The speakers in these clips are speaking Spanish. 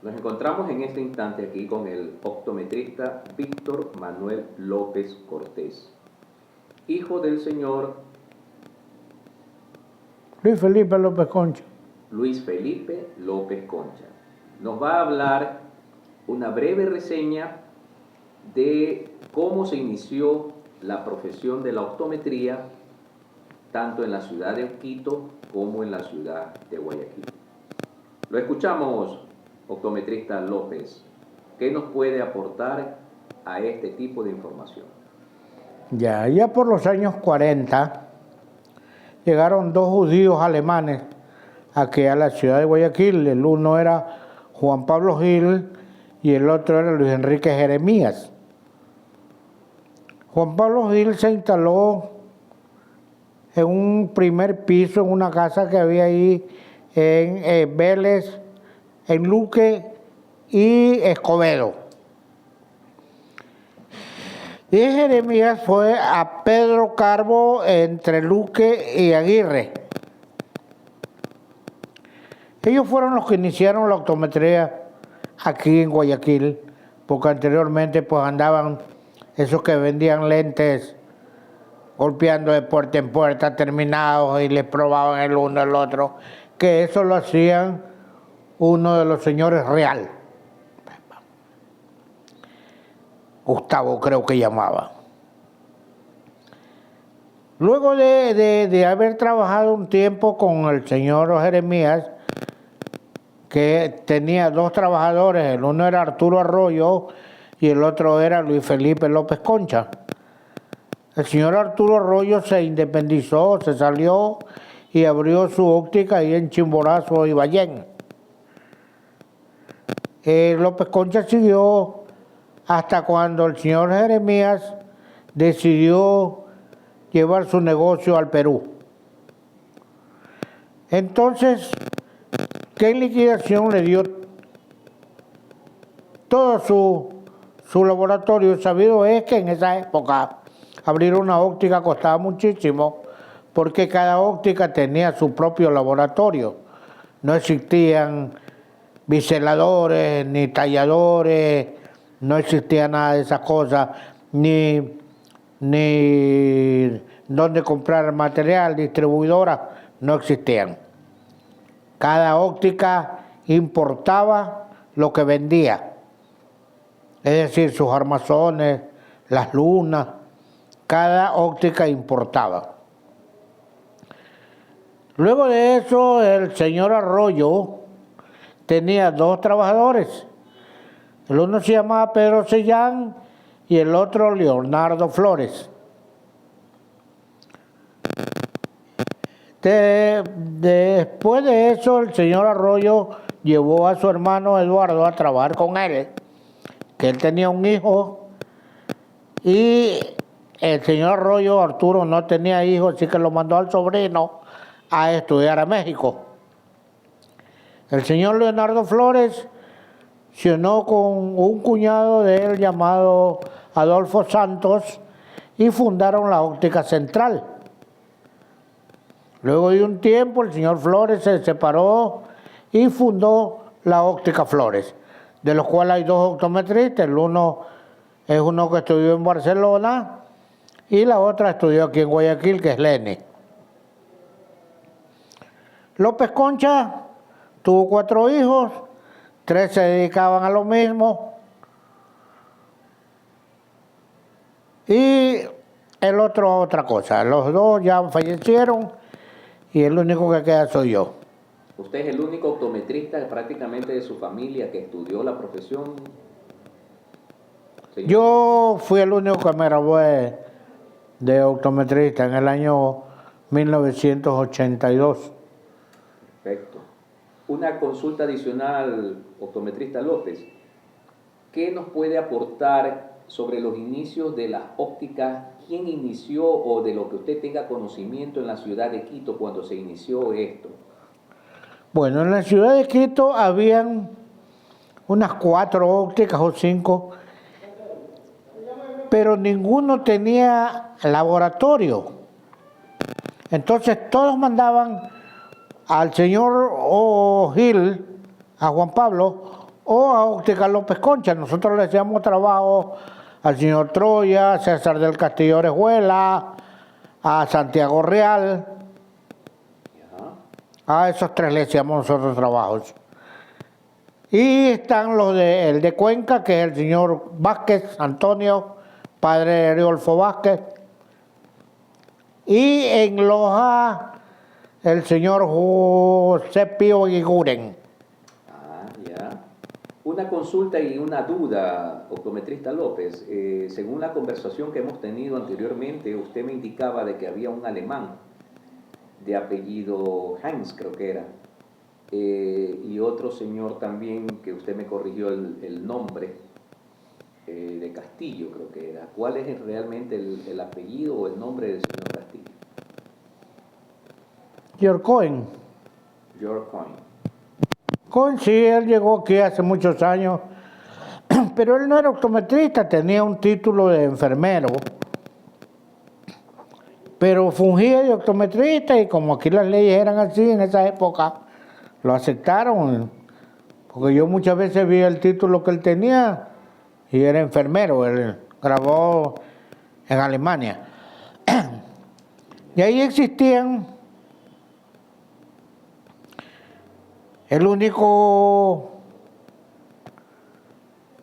Nos encontramos en este instante aquí con el optometrista Víctor Manuel López Cortés, hijo del señor Luis Felipe López Concha. Luis Felipe López Concha. Nos va a hablar una breve reseña de cómo se inició la profesión de la optometría tanto en la ciudad de Quito como en la ciudad de Guayaquil. Lo escuchamos, optometrista López. ¿Qué nos puede aportar a este tipo de información? Ya por los años 40 llegaron dos judíos alemanes aquí a la ciudad de Guayaquil. El uno era Juan Pablo Gil y el otro era Luis Enrique Jeremías. Juan Pablo Gil se instaló en un primer piso en una casa que había ahí en Vélez, en Luque y Escobedo. Y Jeremías fue a Pedro Carbo entre Luque y Aguirre. Ellos fueron los que iniciaron la optometría aquí en Guayaquil, porque anteriormente pues andaban esos que vendían lentes golpeando de puerta en puerta terminados y les probaban el uno el otro, que eso lo hacían uno de los señores Real. Gustavo creo que llamaba. Luego de haber trabajado un tiempo con el señor Jeremías, que tenía dos trabajadores, el uno era Arturo Arroyo y el otro era Luis Felipe López Concha. El señor Arturo Arroyo se independizó, se salió y abrió su óptica ahí en Chimborazo y Ballén. López Concha siguió hasta cuando el señor Jeremías decidió llevar su negocio al Perú. Entonces, ¿qué liquidación le dio todo su laboratorio? Sabido es que en esa época abrir una óptica costaba muchísimo porque cada óptica tenía su propio laboratorio. No existían biseladores, ni talladores, no existía nada de esas cosas, ni dónde comprar material, distribuidoras, no existían. Cada óptica importaba lo que vendía, es decir, sus armazones, las lunas, cada óptica importaba. Luego de eso, el señor Arroyo tenía dos trabajadores. El uno se llamaba Pedro Sellán y el otro Leonardo Flores. Después de eso, el señor Arroyo llevó a su hermano Eduardo a trabajar con él, que él tenía un hijo, y el señor Arroyo, Arturo, no tenía hijos, así que lo mandó al sobrino a estudiar a México. El señor Leonardo Flores se unió con un cuñado de él llamado Adolfo Santos y fundaron la Óptica Central. Luego de un tiempo el señor Flores se separó y fundó la Óptica Flores, de los cuales hay dos optometristas. El uno es uno que estudió en Barcelona y la otra estudió aquí en Guayaquil, que es Leni. López Concha tuvo 4 hijos, 3 se dedicaban a lo mismo y el otro a otra cosa. Los dos ya fallecieron y el único que queda soy yo. ¿Usted es el único optometrista prácticamente de su familia que estudió la profesión? Señor. Yo fui el único que me gradué de optometrista en el año 1982. Perfecto. Una consulta adicional, optometrista López. ¿Qué nos puede aportar sobre los inicios de las ópticas? ¿Quién inició o de lo que usted tenga conocimiento en la ciudad de Quito cuando se inició esto? Bueno, en la ciudad de Quito habían unas 4 ópticas o 5, pero ninguno tenía laboratorio. Entonces todos mandaban al señor Gil, a Juan Pablo, o a Óptica López Concha. Nosotros le hacíamos trabajo al señor Troya, a César del Castillo Orejuela, a Santiago Real. A esos tres le hacíamos nosotros trabajos. Y están el de Cuenca, que es el señor Vázquez, Antonio, padre de Ariolfo Vázquez. Y en Loja, el señor José Pío Guiguren. Ya. Una consulta y una duda, optometrista López. Según la conversación que hemos tenido anteriormente, usted me indicaba de que había un alemán de apellido Heinz, creo que era, y otro señor también, que usted me corrigió el nombre, de Castillo, creo que era. ¿Cuál es realmente el apellido o el nombre del señor Castillo? George Cohen. George Cohen. Cohen, sí, él llegó aquí hace muchos años, pero él no era optometrista, tenía un título de enfermero, pero fungía de optometrista, y como aquí las leyes eran así en esa época, lo aceptaron, porque yo muchas veces vi el título que él tenía y era enfermero. Él grabó en Alemania. Y ahí existían, el único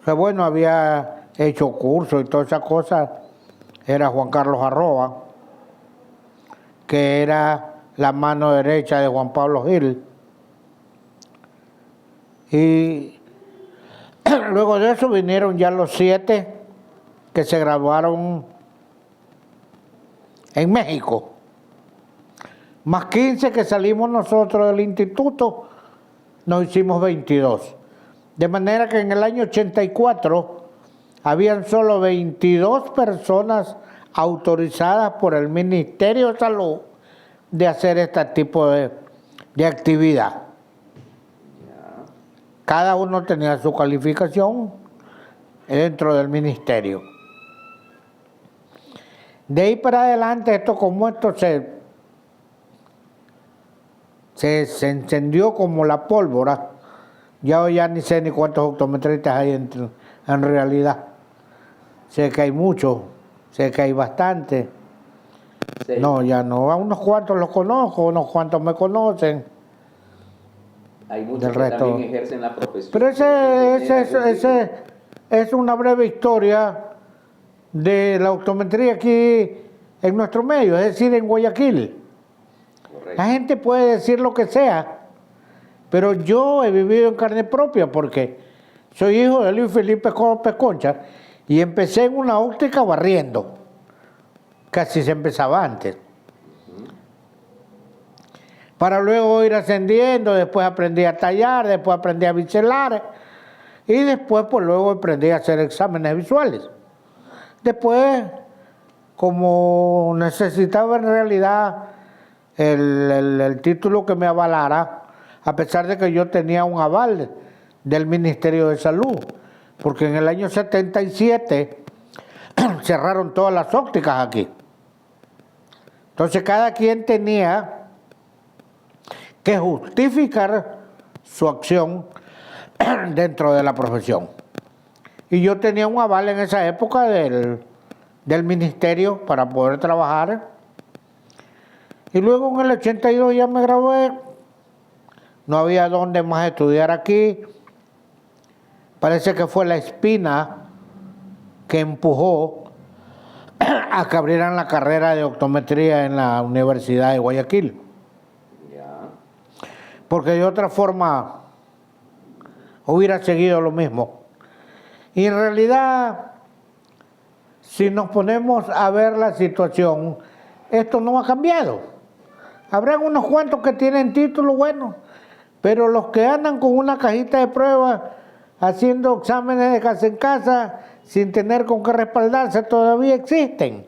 que bueno había hecho curso y todas esas cosas era Juan Carlos Arroba, que era la mano derecha de Juan Pablo Gil. Y luego de eso vinieron ya los 7 que se graduaron en México, más 15 que salimos nosotros del instituto, nos hicimos 22. De manera que en el año 84 habían solo 22 personas autorizadas por el Ministerio de Salud de hacer este tipo de actividad. Cada uno tenía su calificación dentro del ministerio. De ahí para adelante, esto se encendió como la pólvora. Ya ni sé ni cuántos optometristas hay en realidad. Sé que hay muchos, sé que hay bastante. Sí. No, ya no. A unos cuantos los conozco, unos cuantos me conocen. Hay muchos que también ejercen la profesión. Pero ese es una breve historia de la optometría aquí en nuestro medio, es decir, en Guayaquil. Correcto. La gente puede decir lo que sea, pero yo he vivido en carne propia porque soy hijo de Luis Felipe López Concha y empecé en una óptica barriendo. Casi se empezaba antes. Para luego ir ascendiendo, después aprendí a tallar, después aprendí a biselar y después pues luego aprendí a hacer exámenes visuales. Después, como necesitaba en realidad el título que me avalara, a pesar de que yo tenía un aval del Ministerio de Salud, porque en el año 77 cerraron todas las ópticas aquí. Entonces cada quien tenía que justificar su acción dentro de la profesión. Y yo tenía un aval en esa época del ministerio para poder trabajar. Y luego en el 82 ya me gradué. No había dónde más estudiar aquí. Parece que fue la espina que empujó a que abrieran la carrera de optometría en la Universidad de Guayaquil. Porque de otra forma hubiera seguido lo mismo. Y en realidad, si nos ponemos a ver la situación, esto no ha cambiado. Habrán unos cuantos que tienen título bueno, pero los que andan con una cajita de pruebas haciendo exámenes de casa en casa sin tener con qué respaldarse todavía existen,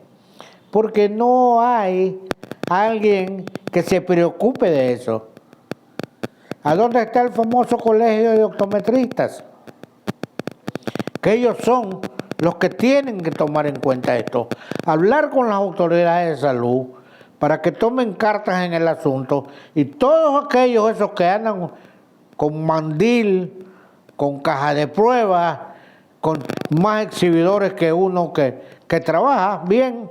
porque no hay alguien que se preocupe de eso. ¿A dónde está el famoso colegio de optometristas? Que ellos son los que tienen que tomar en cuenta esto. Hablar con las autoridades de salud para que tomen cartas en el asunto y todos aquellos esos que andan con mandil con caja de pruebas, con más exhibidores que uno que trabaja bien.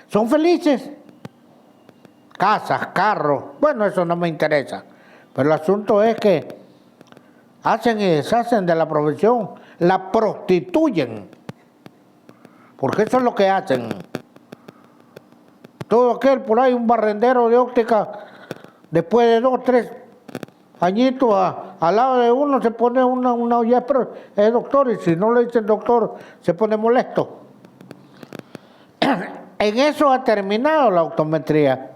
Son felices. Casas, carros, bueno, eso no me interesa. Pero el asunto es que hacen y deshacen de la profesión, la prostituyen. Porque eso es lo que hacen. Todo aquel por ahí, un barrendero de óptica, después de 2, 3 añitos al lado de uno se pone una ya, pero es doctor, y si no le dicen doctor, se pone molesto. En eso ha terminado la optometría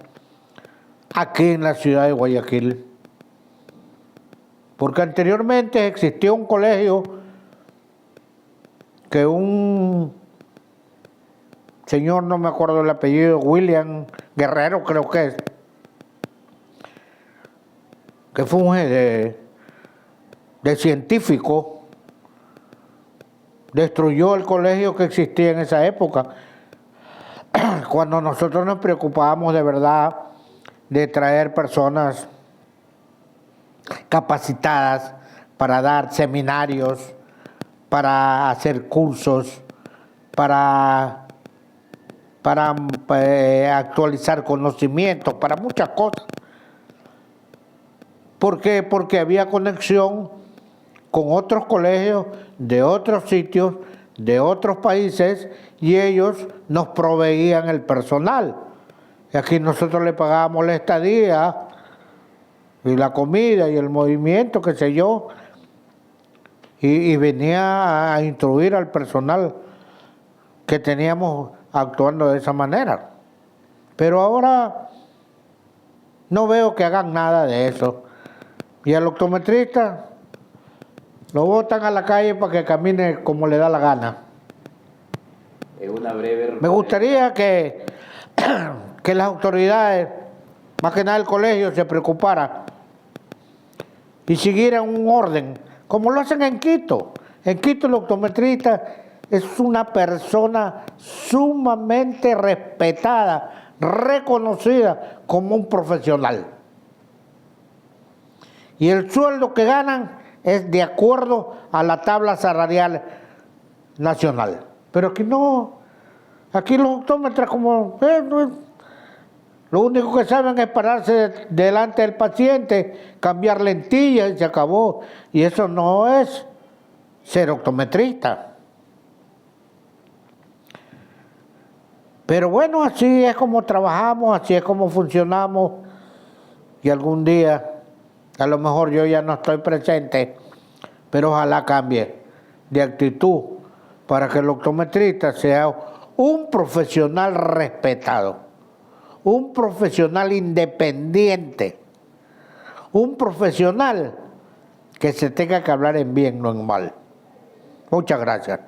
aquí en la ciudad de Guayaquil. Porque anteriormente existió un colegio que un señor, no me acuerdo el apellido, William Guerrero creo que fue de científico, destruyó el colegio que existía en esa época, cuando nosotros nos preocupábamos de verdad de traer personas capacitadas para dar seminarios, para hacer cursos, para actualizar conocimientos, para muchas cosas. ¿Por qué? Porque había conexión con otros colegios de otros sitios, de otros países, y ellos nos proveían el personal. Y aquí nosotros le pagábamos la estadía y la comida y el movimiento, qué sé yo, y venía a instruir al personal que teníamos actuando de esa manera. Pero ahora no veo que hagan nada de eso. Y al optometrista lo botan a la calle para que camine como le da la gana. Es una breve... Me gustaría que las autoridades, más que nada el colegio, se preocupara y siguieran un orden, como lo hacen en Quito. En Quito el optometrista es una persona sumamente respetada, reconocida como un profesional. Y el sueldo que ganan es de acuerdo a la tabla salarial nacional. Pero aquí no, aquí los optómetras como... lo único que saben es pararse delante del paciente, cambiar lentillas y se acabó. Y eso no es ser optometrista. Pero bueno, así es como trabajamos, así es como funcionamos. Y algún día, a lo mejor yo ya no estoy presente, pero ojalá cambie de actitud para que el optometrista sea un profesional respetado, un profesional independiente, un profesional que se tenga que hablar en bien, no en mal. Muchas gracias.